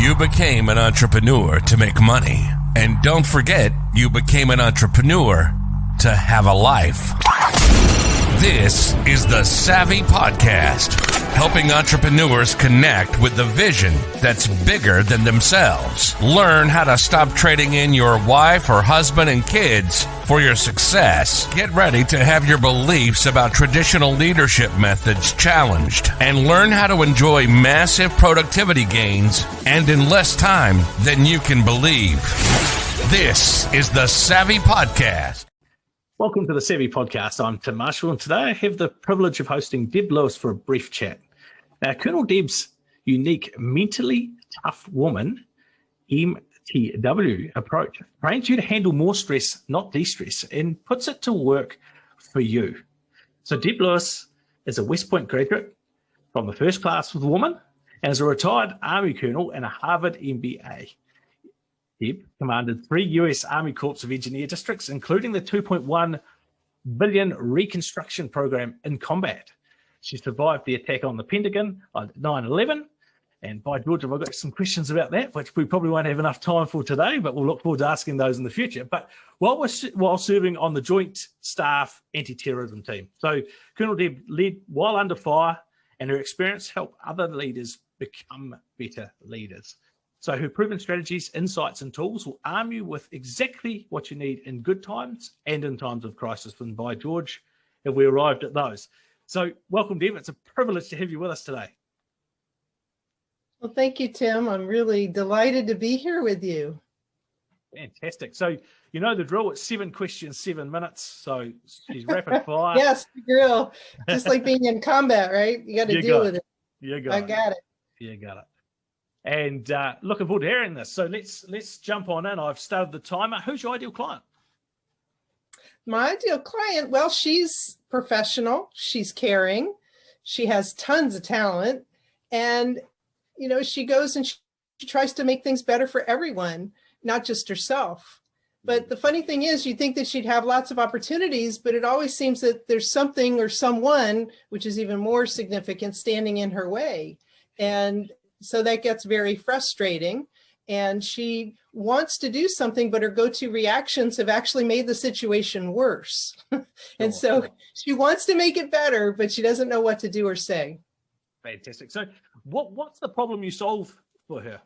You became an entrepreneur to make money. And don't forget, you became an entrepreneur to have a life. This is the Savvy Podcast, helping entrepreneurs connect with the vision that's bigger than themselves. Learn how to stop trading in your wife or husband and kids for your success. Get ready to have your beliefs about traditional leadership methods challenged and learn how to enjoy massive productivity gains and in less time than you can believe. This is the Savvy Podcast. Welcome to the Savvy Podcast. I'm Tim Marshall, and today I have the privilege of hosting Deb Lewis for a brief chat. Now, Colonel Deb's unique, mentally tough woman, MTW approach trains you to handle more stress, not de-stress, and puts it to work for you. So Deb Lewis is a West Point graduate from the first class with a woman and is a retired Army colonel and a Harvard MBA. Deb commanded 3 U.S. Army Corps of Engineer districts, including the $2.1 billion reconstruction program in combat. She survived the attack on the Pentagon on 9/11. And by George, I've got some questions about that, which we probably won't have enough time for today, but we'll look forward to asking those in the future. But while serving on the Joint Staff Anti-Terrorism Team. So Colonel Deb led while under fire, and her experience helped other leaders become better leaders. So her proven strategies, insights, and tools will arm you with exactly what you need in good times and in times of crisis. And by George, have we arrived at those? So welcome, Deb. It's a privilege to have you with us today. Well, thank you, Tim. I'm really delighted to be here with you. Fantastic. So you know the drill. It's 7 questions, 7 minutes. So she's rapid fire. Yes, the drill. Just like being in combat, right? You got to deal with it. You got it. I got it. You got it. And looking forward to hearing this. So let's jump on in. I've started the timer. Who's your ideal client? My ideal client, well, she's professional. She's caring. She has tons of talent. And, you know, she goes and she tries to make things better for everyone, not just herself. But the funny thing is, you think that she'd have lots of opportunities, but it always seems that there's something or someone, which is even more significant, standing in her way. And so that gets very frustrating, and she wants to do something, but her go-to reactions have actually made the situation worse. And so she wants to make it better, but she doesn't know what to do or say. Fantastic. So what's the problem you solve for her?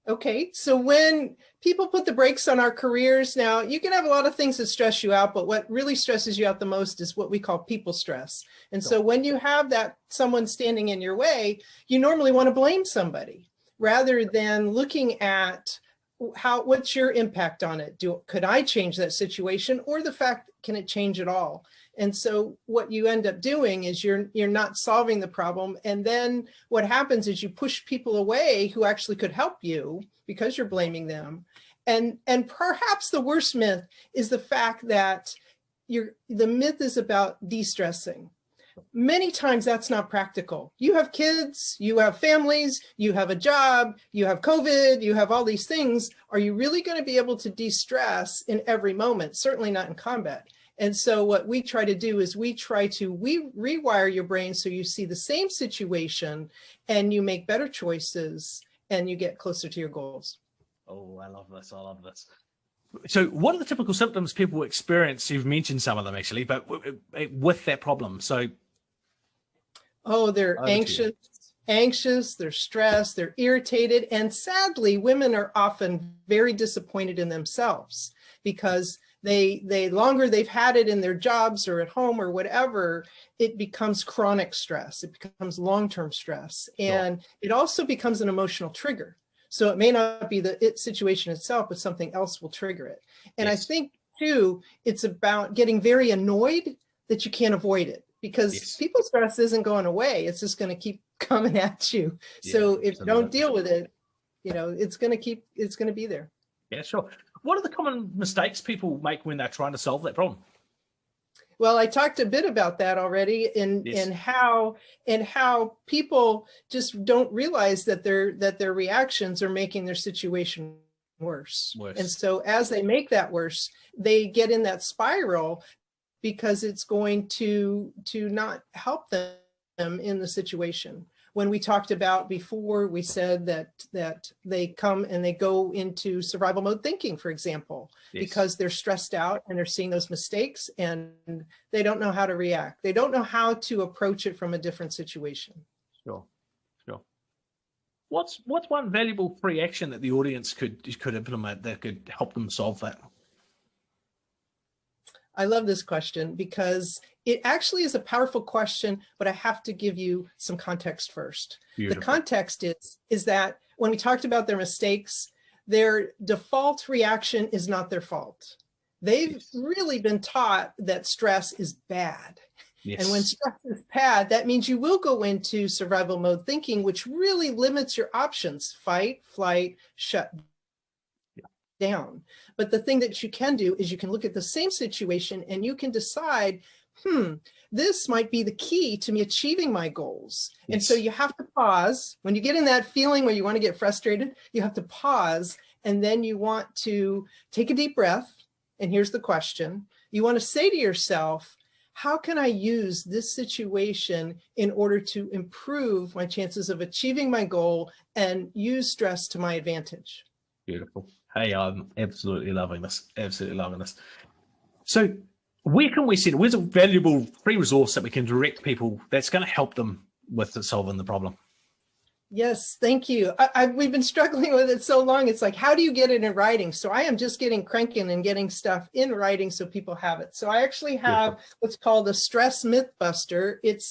Okay, so when people put the brakes on our careers, now you can have a lot of things that stress you out, but what really stresses you out the most is what we call people stress. And so when you have that someone standing in your way, you normally want to blame somebody rather than looking at what's your impact on it? Could I change that situation, or the fact, can it change at all? And so what you end up doing is you're not solving the problem. And then what happens is you push people away who actually could help you because you're blaming them. And perhaps the worst myth is the fact that the myth is about de-stressing. Many times that's not practical. You have kids, you have families, you have a job, you have COVID, you have all these things. Are you really going to be able to de-stress in every moment? Certainly not in combat. And so what we try to do is we rewire your brain so you see the same situation and you make better choices and you get closer to your goals. Oh, I love this. I love this. So what are the typical symptoms people experience? You've mentioned some of them actually, but with that problem. So, they're anxious, they're stressed, they're irritated. And sadly, women are often very disappointed in themselves because they longer they've had it in their jobs or at home or whatever, it becomes chronic stress. It becomes long-term stress. And it also becomes an emotional trigger. So it may not be the situation itself, but something else will trigger it. And I think too, it's about getting very annoyed that you can't avoid it, because people stress isn't going away. It's just going to keep coming at you. So if you don't deal with it, you know, it's going to be there. Yeah, sure. What are the common mistakes people make when they're trying to solve that problem? Well, I talked a bit about that already in how people just don't realize that their reactions are making their situation worse. And so as they make that worse, they get in that spiral because it's going to not help them in the situation. When we talked about before, we said that they come and they go into survival mode thinking, for example, because they're stressed out and they're seeing those mistakes and they don't know how to react. They don't know how to approach it from a different situation. Sure. What's one valuable free action that the audience could implement that could help them solve that? I love this question because it actually is a powerful question, but I have to give you some context first. Beautiful. The context is that when we talked about their mistakes, their default reaction is not their fault. They've really been taught that stress is bad. And when stress is bad, that means you will go into survival mode thinking, which really limits your options: fight, flight, shut down. But the thing that you can do is you can look at the same situation and you can decide, this might be the key to me achieving my goals. And so you have to pause. When you get in that feeling where you want to get frustrated, you have to pause, and then you want to take a deep breath. And here's the question. You want to say to yourself, how can I use this situation in order to improve my chances of achieving my goal and use stress to my advantage? Beautiful. Hey, I'm absolutely loving this. Absolutely loving this. So where can we send? Where's a valuable free resource that we can direct people that's going to help them with solving the problem? Yes, thank you. We've been struggling with it so long. It's like, how do you get it in writing? So I am just getting cranking and getting stuff in writing so people have it. So I actually have what's called a stress myth buster. It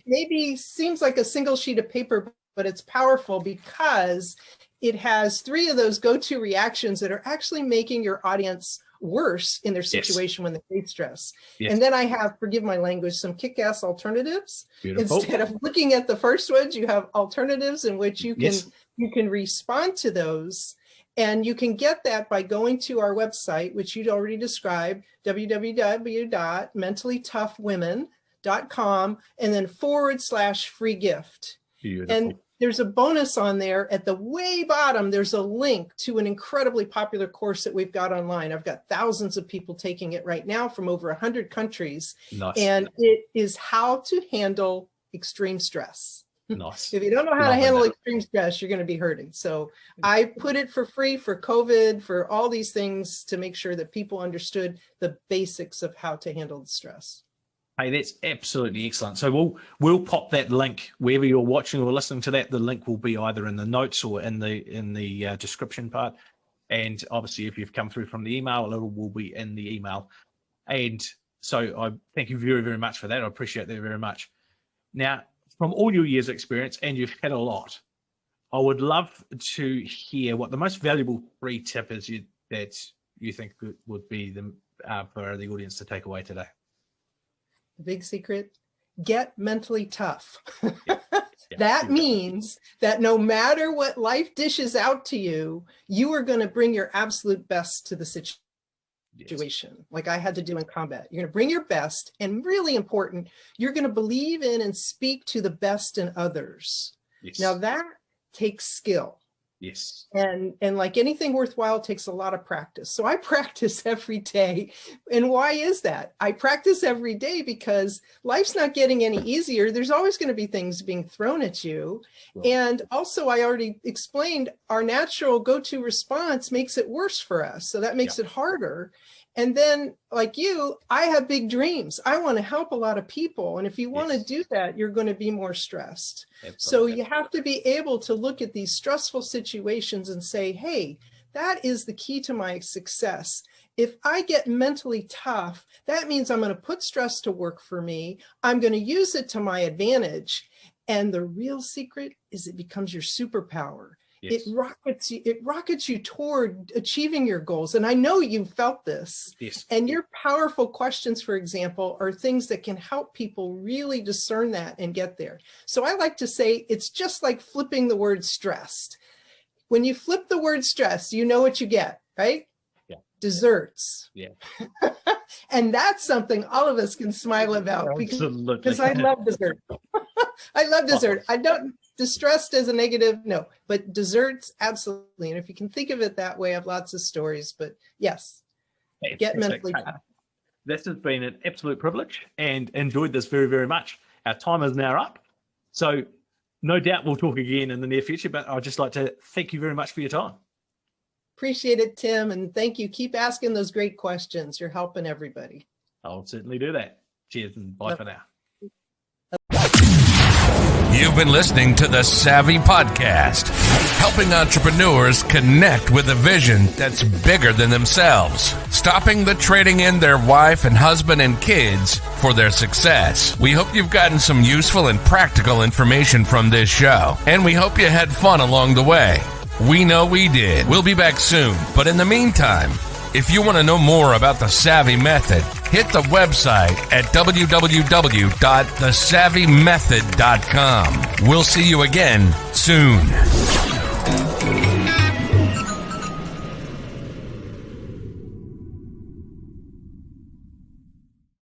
maybe seems like a single sheet of paper, but it's powerful because it has 3 of those go-to reactions that are actually making your audience worse in their situation when they face stress. And then I have, forgive my language, some kick-ass alternatives. Instead of looking at the first ones, you have alternatives in which you can respond to those. And you can get that by going to our website, which you'd already described, www.mentallytoughwomen.com, and then /free gift. And there's a bonus on there at the way bottom. There's a link to an incredibly popular course that we've got online. I've got thousands of people taking it right now from over 100 countries. And it is how to handle extreme stress. If you don't know how to handle extreme stress, you're going to be hurting. So I put it for free for COVID, for all these things, to make sure that people understood the basics of how to handle the stress. Hey, that's absolutely excellent. So we'll pop that link wherever you're watching or listening to that. The link will be either in the notes or in the description part. And obviously, if you've come through from the email, it will be in the email. And so I thank you very, very much for that. I appreciate that very much. Now, from all your years' experience, and you've had a lot, I would love to hear what the most valuable free tip is that you think would be for the audience to take away today. The big secret: get mentally tough. That means that no matter what life dishes out to you, you are going to bring your absolute best to the situation, like I had to do in combat. You're going to bring your best, and really important, you're going to believe in and speak to the best in others. Now that takes skill. And like anything worthwhile, it takes a lot of practice. So I practice every day. And why is that? I practice every day because life's not getting any easier. There's always going to be things being thrown at you. And also, I already explained, our natural go-to response makes it worse for us. So that makes it harder. And then, like you, I have big dreams. I want to help a lot of people. And if you want to do that, you're going to be more stressed. So you have to be able to look at these stressful situations and say, hey, that is the key to my success. If I get mentally tough, that means I'm going to put stress to work for me. I'm going to use it to my advantage. And the real secret is it becomes your superpower. It rockets you toward achieving your goals. And I know you've felt this. And your powerful questions, for example, are things that can help people really discern that and get there. So I like to say it's just like flipping the word stressed. When you flip the word stress, you know what you get, right? Desserts. And that's something all of us can smile about because I love dessert. I love dessert. I don't distressed as a negative, no, but desserts, absolutely. And if you can think of it that way, I have lots of stories, but yes, get mentally tough. This has been an absolute privilege and enjoyed this very, very much. Our time is now up. So no doubt we'll talk again in the near future, but I'd just like to thank you very much for your time. Appreciate it, Tim. And thank you. Keep asking those great questions. You're helping everybody. I'll certainly do that. Cheers and bye for now. You've been listening to the Savvy Podcast, helping entrepreneurs connect with a vision that's bigger than themselves, stopping the trading in their wife and husband and kids for their success. We hope you've gotten some useful and practical information from this show, and we hope you had fun along the way. We know we did. We'll be back soon, but in the meantime, if you want to know more about the Savvy Method, hit the website at www.thesavvymethod.com. We'll see you again soon.